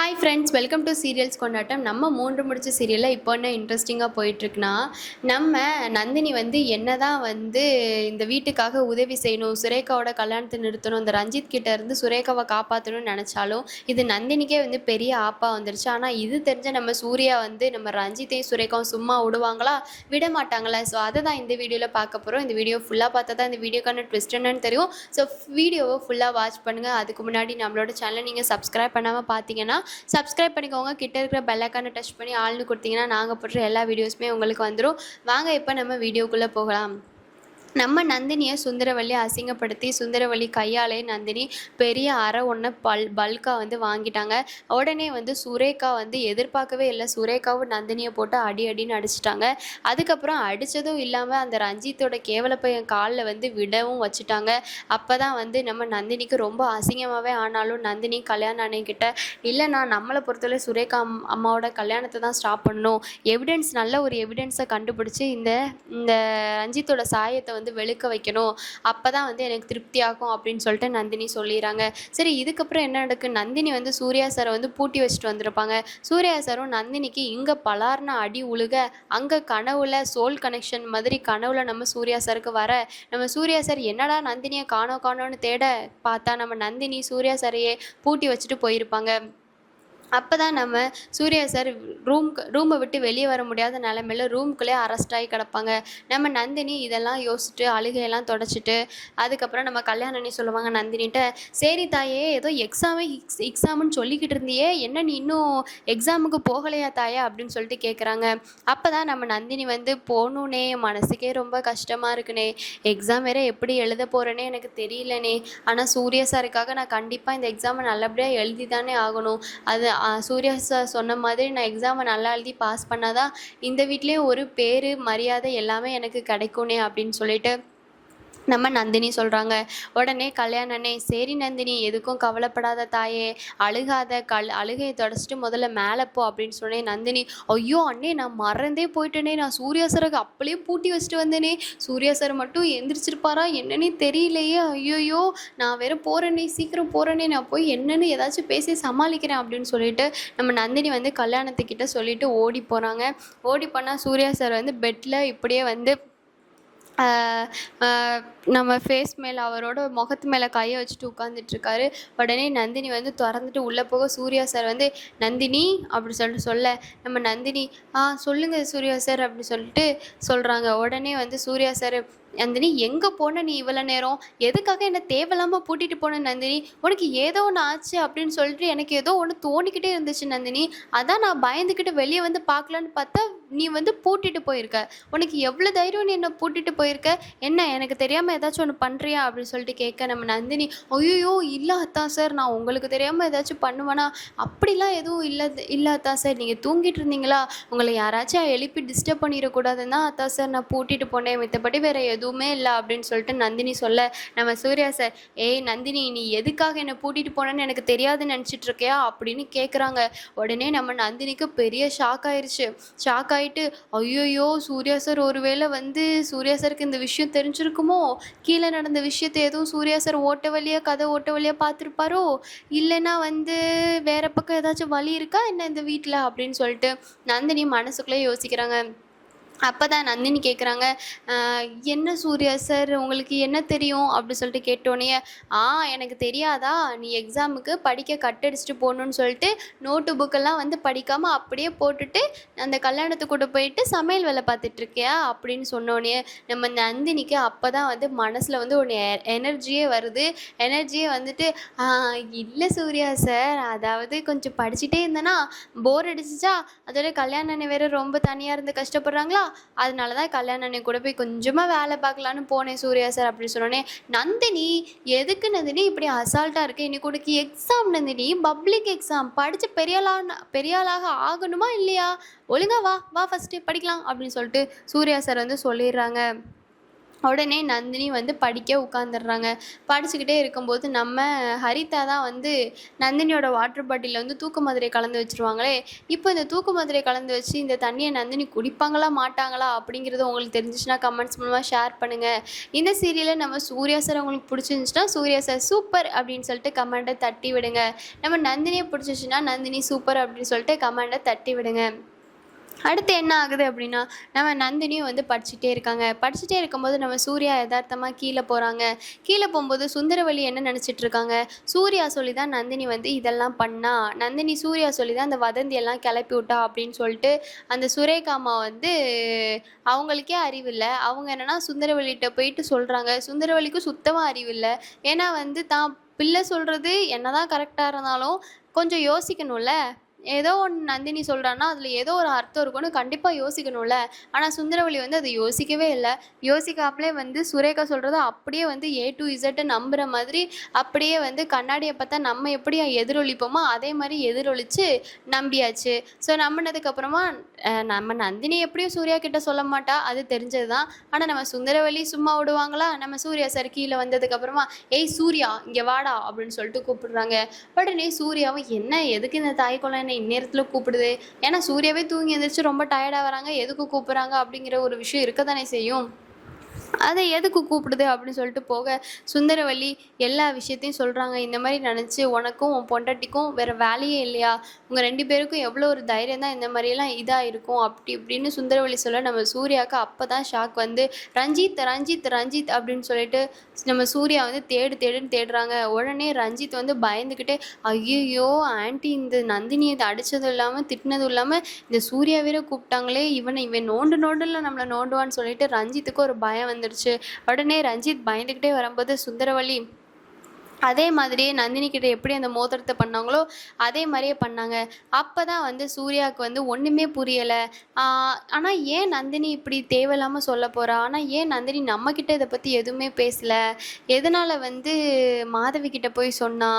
Hi friends, welcome to serials கொண்டாட்டம். நம்ம 3 முடிச்ச சீரியலில் இப்போ என்ன இன்ட்ரெஸ்டிங்காக போயிட்டுருக்குன்னா, நம்ம நந்தினி வந்து என்னதான் வந்து இந்த வீட்டுக்காக உதவி செய்யணும், சுரேகாவோட கல்யாணத்தை நிறுத்தணும், இந்த ரஞ்சித் கிட்ட இருந்து சுரேகாவை காப்பாற்றணும்னு நினச்சாலும் இது நந்தினிக்கே வந்து பெரிய ஆப்பா வந்துருச்சு. ஆனால் இது தெரிஞ்ச நம்ம சூர்யா வந்து நம்ம ரஞ்சித்தையும் சுரேகாவும் சும்மா விடுவாங்களா? விட மாட்டாங்களா? ஸோ அதை தான் இந்த வீடியோவில் பார்க்க போகிறோம். இந்த வீடியோ ஃபுல்லாக பார்த்தா தான் இந்த வீடியோக்கான ட்விஸ்ட் என்னன்னு தெரியும். ஸோ வீடியோவை ஃபுல்லாக வாட்ச் பண்ணுங்கள். அதுக்கு முன்னாடி நம்மளோட சேனலை நீங்கள் சப்ஸ்கிரைப் பண்ணாமல் பார்த்தீங்கன்னா சப்ஸ்கிரைப் பண்ணிக்கோங்க. கிட்ட இருக்கிற பெல் ஐக்கானை டச் பண்ணி ஆள்னு கொடுத்தீங்கன்னா நாங்கள் போடுற எல்லா வீடியோஸுமே உங்களுக்கு வந்துடும். வாங்க இப்போ நம்ம வீடியோக்குள்ளே போகலாம். நம்ம நந்தினியை சுந்தரவல்லி அசிங்கப்படுத்தி சுந்தரவல்லி கையாலே நந்தினி பெரிய அறை ஒன்று பல்காக வந்து வாங்கிட்டாங்க. உடனே வந்து சுரேகா வந்து எதிர்பார்க்கவே இல்லை. சுரேகாவும் நந்தினியை போட்டு அடின்னு அடிச்சிட்டாங்க. அதுக்கப்புறம் அடித்ததும் இல்லாமல் அந்த ரஞ்சித்தோட கேவல பையன் காலில் வந்து விடவும் வச்சுட்டாங்க. அப்போ தான் வந்து நம்ம நந்தினிக்கு ரொம்ப அசிங்கமாகவே ஆனாலும் நந்தினி கல்யாணம் அன்னைக்கிட்ட இல்லைண்ணா, நம்மளை பொறுத்தவரை சுரேகா அம்மாவோட கல்யாணத்தை தான் ஸ்டாப் பண்ணணும், நல்ல ஒரு எவிடன்ஸை கண்டுபிடிச்சி இந்த ரஞ்சித்தோட சாயத்தை வந்து வெளுக்க வைக்கணும், அப்போ தான் வந்து எனக்கு திருப்தியாகும் அப்படின்னு சொல்லிட்டு நந்தினி சொல்லிடுறாங்க. சரி, இதுக்கப்புறம் என்ன நடக்கு? நந்தினி வந்து சூர்யா சாரை வந்து பூட்டி வச்சுட்டு வந்திருப்பாங்க. சூர்யா சாரும் நந்தினிக்கு இங்கே பலார்னு அடி உழுக அங்கே கனவுல சோல் கனெக்ஷன் மாதிரி கனவுல நம்ம சூர்யா சாருக்கு வர நம்ம சூர்யா சார் என்னடா நந்தினியை காணோன்னு தேட பார்த்தா நம்ம நந்தினி சூர்யா சாரையே பூட்டி வச்சுட்டு போயிருப்பாங்க. அப்போ தான் நம்ம சூர்யா சார் ரூமை விட்டு வெளியே வர முடியாத நிலமையில ரூம்குள்ளே அரெஸ்ட் ஆகி கிடப்பாங்க. நம்ம நந்தினி இதெல்லாம் யோசிச்சுட்டு அழுகையெல்லாம் தொடச்சிட்டு அதுக்கப்புறம் நம்ம கல்யாணி சொல்லுவாங்க நந்தினிட்ட, சரி தாயே, ஏதோ எக்ஸாமுன்னு சொல்லிக்கிட்டு இருந்தியே, என்ன நீ இன்னும் எக்ஸாமுக்கு போகலையா தாயே அப்படின்னு சொல்லிட்டு கேட்குறாங்க. அப்போ தான் நம்ம நந்தினி வந்து போகணுன்னே, மனசுக்கே ரொம்ப கஷ்டமாக இருக்குனே, எக்ஸாம் வேறு எப்படி எழுத போகிறேனே எனக்கு தெரியலனே, ஆனால் சூர்யா சாருக்காக நான் கண்டிப்பாக இந்த எக்ஸாமை நல்லபடியாக எழுதி தானே ஆகணும். அது சூர்யா சார் சொன்ன மாதிரி நான் எக்ஸாமை நல்லா எழுதி பாஸ் பண்ணாதான் இந்த வீட்லேயும் ஒரு பேர் மரியாதை எல்லாமே எனக்கு கிடைக்கும்னே அப்படின்னு சொல்லிட்டு நம்ம நந்தினி சொல்கிறாங்க. உடனே கல்யாணனே, சரி நந்தினி, எதுக்கும் கவலைப்படாத தாயே, அழுகாத, அழுகையை தொடச்சிட்டு முதல்ல மேலே போ அப்படின்னு சொன்னேன். நந்தினி, ஐயோ அண்ணே, நான் மறந்தே போயிட்டேனே, நான் சூர்யா சாருக்கு அப்படியே பூட்டி வச்சுட்டு வந்தேனே, சூர்யா சார் மட்டும் எந்திரிச்சிருப்பாரா என்னன்னே தெரியலையே, ஐயோயோ நான் வேற போகிறேனே, சீக்கிரம் போகிறேனே, நான் போய் என்னன்னு ஏதாச்சும் பேசி சமாளிக்கிறேன் அப்படின்னு சொல்லிட்டு நம்ம நந்தினி வந்து கல்யாணத்துக்கிட்ட சொல்லிட்டு ஓடி போகிறாங்க. ஓடி போனால் சூர்யா சார் வந்து பெட்டில் இப்படியே வந்து நம்ம ஃபேஸ் மேலே அவரோட முகத்து மேலே கையை வச்சுட்டு உட்காந்துட்ருக்காரு. உடனே நந்தினி வந்து திறந்துட்டு உள்ளே போக சூர்யா சார் வந்து நந்தினி அப்படி சொல்லிட்டு சொல்ல நம்ம நந்தினி சொல்லுங்கள் சூர்யா சார் அப்படி சொல்லிட்டு சொல்கிறாங்க. உடனே வந்து சூர்யா சார், நந்தினி எங்கே போன நீ இவ்வளோ நேரம், எதுக்காக என்னை தேவையில்லாமல் பூட்டிகிட்டு போன நந்தினி, உனக்கு ஏதோ ஒன்று ஆச்சு அப்படின்னு சொல்லிட்டு எனக்கு ஏதோ ஒன்று தோணிக்கிட்டே இருந்துச்சு நந்தினி, அதான் நான் பயந்துக்கிட்டு வெளியே வந்து பார்க்கலான்னு பார்த்தா நீ வந்து பூட்டிட்டு போயிருக்க, உனக்கு எவ்வளோ தைரியம் நீ என்னை பூட்டிட்டு போயிருக்க, என்ன எனக்கு தெரியாமல் ஏதாச்சும் ஒன்று பண்ணுறியா அப்படின்னு சொல்லிட்டு கேட்க நம்ம நந்தினி, ஐயோ இல்லை அத்தா சார், நான் உங்களுக்கு தெரியாமல் ஏதாச்சும் பண்ணுவேனா, அப்படிலாம் எதுவும் இல்லை அத்தா சார், நீங்கள் தூங்கிட்டு இருந்தீங்களா, உங்களை யாராச்சும் எழுப்பி டிஸ்டர்ப் பண்ணிடக்கூடாதுன்னா அத்தா சார் நான் பூட்டிட்டு போனேன், மற்றபடி வேறு எதுவுமே இல்லை அப்படின்னு சொல்லிட்டு நந்தினி சொல்ல நம்ம சூர்யா சார், ஏய் நந்தினி, நீ எதுக்காக என்னை பூட்டிட்டு போனேன்னு எனக்கு தெரியாதுன்னு நினச்சிட்டு இருக்கியா அப்படின்னு கேட்குறாங்க. உடனே நம்ம நந்தினிக்கு பெரிய ஷாக் ஆகிட்டு, ஐயோயோ சூர்யா சார் ஒருவேளை வந்து சூர்யா சாருக்கு இந்த விஷயம் தெரிஞ்சிருக்குமோ, கீழே நடந்த விஷயத்தை எதுவும் சூர்யா சார் கதை ஓட்ட வழியாக பார்த்துருப்பாரோ, இல்லைன்னா வந்து வேற பக்கம் ஏதாச்சும் வழி இருக்கா என்ன இந்த வீட்டில் அப்படின்னு சொல்லிட்டு நந்தினி மனசுக்குள்ளே யோசிக்கிறாங்க. அப்போ தான் நந்தினி கேட்குறாங்க, என்ன சூர்யா சார் உங்களுக்கு என்ன தெரியும் அப்படி சொல்லிட்டு கேட்டோன்னே, எனக்கு தெரியாதா, நீ எக்ஸாமுக்கு படிக்க கட்டடிச்சிட்டு போகணுன்னு சொல்லிட்டு நோட்டு புக்கெல்லாம் வந்து படிக்காமல் அப்படியே போட்டுட்டு அந்த கல்யாணத்துக்கூட போயிட்டு சமையல் வேலை பார்த்துட்ருக்கியா அப்படின்னு சொன்னோன்னே நம்ம நந்தினிக்கு அப்போ தான் வந்து மனசில் வந்து ஒன்று எனர்ஜியே வந்துட்டு, இல்லை சூர்யா சார், அதாவது கொஞ்சம் படிச்சுட்டே இருந்தேன்னா போர் அடிச்சிச்சா, அதோட கல்யாணம் வேறு ரொம்ப தனியாக இருந்து கஷ்டப்படுறாங்களா, அதனால தான் கல்யாணி கூட போய் கொஞ்சமாக வேலை பார்க்கலான்னு போனேன் சூர்யா சார் அப்படின்னு சொன்னோன்னே, நந்தினி எதுக்கு நந்தினி இப்படி அசால்ட்டாக இருக்கு, இன்னைக்கு உனக்கு எக்ஸாம் நந்தினி, பப்ளிக் எக்ஸாம், படித்து பெரியாளாக ஆகணுமா இல்லையா, ஒழுங்கா வா ஃபஸ்ட்டு படிக்கலாம் அப்படின்னு சொல்லிட்டு சூர்யா சார் வந்து சொல்லிடுறாங்க. உடனே நந்தினி வந்து படிக்க உட்காந்துடுறாங்க. படிச்சுக்கிட்டே இருக்கும்போது நம்ம ஹரிதா தான் வந்து நந்தினியோட வாட்டர் பாட்டிலில் வந்து தூக்க மாத்திரையை கலந்து வச்சுருவாங்களே. இப்போ இந்த தூக்க மாத்திரையை கலந்து வச்சு இந்த தண்ணியை நந்தினி குடிப்பாங்களா மாட்டாங்களா அப்படிங்கிறது உங்களுக்கு தெரிஞ்சிச்சுன்னா கமெண்ட்ஸ் மூலமாக ஷேர் பண்ணுங்கள். இந்த சீரியலை நம்ம சூர்யா சார் உங்களுக்கு பிடிச்சிருந்துச்சுன்னா சூர்யா சார் சூப்பர் அப்படின்னு சொல்லிட்டு கமெண்ட்டை தட்டி விடுங்க. நம்ம நந்தினியை பிடிச்சிச்சுன்னா நந்தினி சூப்பர் அப்படின்னு சொல்லிட்டு கமெண்ட்டை தட்டி விடுங்க. அடுத்து என்ன ஆகுது அப்படின்னா, நம்ம நந்தினியும் வந்து படிச்சுட்டே இருக்காங்க. படிச்சுட்டே இருக்கும்போது நம்ம சூர்யா எதார்த்தமாக கீழே போகிறாங்க. கீழே போகும்போது சுந்தரவல்லி என்ன நினச்சிட்டு இருக்காங்க, சூர்யா சொல்லி தான் நந்தினி வந்து இதெல்லாம் பண்ணா, நந்தினி சூர்யா சொல்லி தான் அந்த வதந்தியெல்லாம் கிளப்பி விட்டா அப்படின்னு சொல்லிட்டு அந்த சுரேகாமா வந்து அவங்களுக்கே அறிவில்லை. அவங்க என்னென்னா சுந்தரவல்லிகிட்ட போயிட்டு சொல்கிறாங்க. சுந்தரவல்லிக்கும் சுத்தமாக அறிவில்லை. ஏன்னா வந்து தான் பிள்ளை சொல்கிறது என்னதான் கரெக்டாக இருந்தாலும் கொஞ்சம் யோசிக்கணும்ல. ஏதோ ஒன்று நந்தினி சொல்கிறான்னா அதில் ஏதோ ஒரு அர்த்தம் இருக்குன்னு கண்டிப்பாக யோசிக்கணும்ல. ஆனால் சுந்தரவல்லி வந்து அதை யோசிக்கவே இல்லை. யோசிக்காமலே வந்து சுரேகா சொல்கிறத அப்படியே வந்து ஏ டு இசட்டை நம்புகிற மாதிரி அப்படியே வந்து கண்ணாடியை பார்த்தா நம்ம எப்படி எதிரொலிப்போமோ அதே மாதிரி எதிரொலித்து நம்பியாச்சு. ஸோ நம்பினதுக்கப்புறமா நம்ம நந்தினி எப்படியும் சூர்யா கிட்ட சொல்ல மாட்டா, அது தெரிஞ்சது தான். ஆனால் நம்ம சுந்தரவல்லி சும்மா விடுவாங்களா? நம்ம சூர்யா சார் கீழே வந்ததுக்கப்புறமா ஏய் சூர்யா இங்கே வாடா அப்படின்னு சொல்லிட்டு கூப்பிடுறாங்க. உடனே சூர்யாவும் என்ன எதுக்கு இந்த தாய் குழந்தை இந்நேரத்தில் கூப்பிடுது, ஏன்னா சூர்யாவே தூங்கி எழுந்திரிச்சு ரொம்ப டயர்டாக வராங்க, எதுக்கு கூப்பிட்றாங்க அப்படிங்கிற ஒரு விஷயம் இருக்க தானே செய்யும். அதை எதுக்கு கூப்பிடுது அப்படின்னு சொல்லிட்டு போக சுந்தரவல்லி எல்லா விஷயத்தையும் சொல்கிறாங்க. இந்த மாதிரி நினச்சி உனக்கும் உன் பொண்டாட்டிக்கும் வேறு வேலையே இல்லையா, உங்கள் 2 பேருக்கும் எவ்வளோ ஒரு தைரியம் தான் இந்த மாதிரியெல்லாம் இதாக இருக்கும் அப்படி இப்படின்னு சுந்தரவல்லி சொல்ல நம்ம சூர்யாவுக்கு அப்போ தான் ஷாக் வந்து ரஞ்சித் ரஞ்சித் ரஞ்சித் அப்படின்னு சொல்லிட்டு நம்ம சூர்யா வந்து தேடுன்னு தேடுறாங்க. உடனே ரஞ்சித் வந்து பயந்துக்கிட்டே ஐயோ ஆன்ட்டி இந்த நந்தினி இதை அடித்ததும் இல்லாமல் திட்டினதும் இல்லாமல் இந்த சூர்யா வேற கூப்பிட்டாங்களே, இவன் நோண்டுல நம்மளை நோண்டுவான்னு சொல்லிட்டு ரஞ்சித்துக்கு ஒரு பயம் வந்துடுச்சு. உடனே ரஞ்சித் பயந்துக்கிட்டே வரும்போது சுந்தரவல்லி அதே மாதிரியே நந்தினி கிட்ட எப்படி அந்த மோதிரத்தை பண்ணாங்களோ அதே மாதிரியே பண்ணாங்க. அப்போ தான் வந்து சூர்யாவுக்கு வந்து ஒன்றுமே புரியலை. ஆனால் ஏன் நந்தினி இப்படி தேவையில்லாமல் சொல்ல போகிறா, ஆனால் ஏன் நந்தினி நம்மக்கிட்ட இதை பற்றி எதுவுமே பேசலை, எதனால் வந்து மாதவி கிட்ட போய் சொன்னா,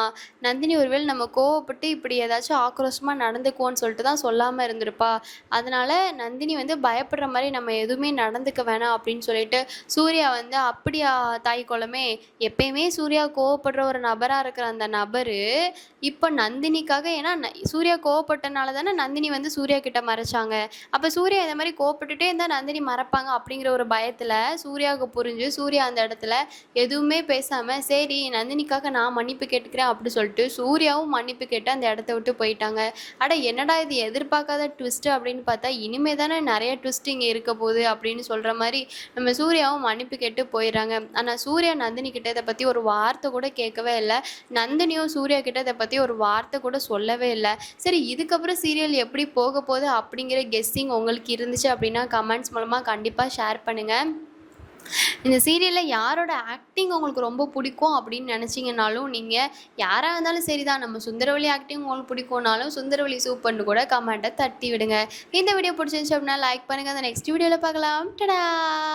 நந்தினி ஒருவேளை நம்ம கோவப்பட்டு இப்படி ஏதாச்சும் ஆக்ரோஷமாக நடந்துக்குவோன்னு சொல்லிட்டு தான் சொல்லாமல் இருந்திருப்பா, அதனால் நந்தினி வந்து பயப்படுற மாதிரி நம்ம எதுவுமே நடந்துக்க வேணாம் அப்படின்னு சொல்லிட்டு சூர்யா வந்து அப்படியா தாய் குளமே, எப்பயுமே சூர்யா கோவப்படுற ஒரு நபராக இருக்கிற அந்த நபர் இப்போ நந்தினிக்காக, ஏன்னா சூர்யா கோவப்பட்டனால தானே நந்தினி வந்து சூர்யா கிட்ட மறைச்சாங்க. அப்போ சூர்யா இந்த மாதிரி கோவப்பட்டுட்டே இருந்தால் நந்தினி மறைப்பாங்க அப்படிங்கிற ஒரு பயத்தில் சூர்யாவுக்கு புரிஞ்சு சூர்யா அந்த இடத்துல எதுவுமே பேசாமல் சரி நந்தினிக்காக நான் மன்னிப்பு கேட்டுக்கிறேன் அப்படி சொல்லிட்டு சூர்யாவும் மன்னிப்பு கேட்டு அந்த இடத்த விட்டு போயிட்டாங்க. அட என்னடா இது எதிர்பார்க்காத ட்விஸ்ட்டு அப்படின்னு பார்த்தா இனிமே தானே நிறைய ட்விஸ்ட் இங்கே இருக்க போகுது அப்படின்னு சொல்கிற மாதிரி நம்ம சூர்யாவும் மன்னிப்பு கேட்டு போயிடுறாங்க. ஆனால் சூர்யா நந்தினி கிட்ட இதை பற்றி ஒரு வார்த்தை கூட கேட்கவே இல்லை. நந்தினியும் சூர்யா கிட்ட இதை பற்றி ஒரு வார்த்தை கூட சொல்லவே இல்லை. சரி இதுக்கப்புறம் சீரியல் எப்படி போக போகுது அப்படிங்கிற கெஸ்ஸிங் உங்களுக்கு இருந்துச்சு அப்படின்னா கமெண்ட்ஸ் மூலமாக கண்டிப்பாக ஷேர் பண்ணுங்கள். இந்த சீரியலில் யாரோட ஆக்டிங் உங்களுக்கு ரொம்ப பிடிக்கும் அப்படின்னு நினச்சிங்கனாலும் நீங்கள் யாராக இருந்தாலும் சரி தான், நம்ம சுந்தரவல்லி ஆக்டிங் உங்களுக்கு பிடிக்கும்னாலும் சுந்தரவல்லி சூப்பர்னு கூட கமெண்ட்டை தட்டி விடுங்க. இந்த வீடியோ பிடிச்சிருந்துச்சு அப்படின்னா லைக் பண்ணுங்கள். அந்த நெக்ஸ்ட் வீடியோவில் பார்க்கலாம். டடா.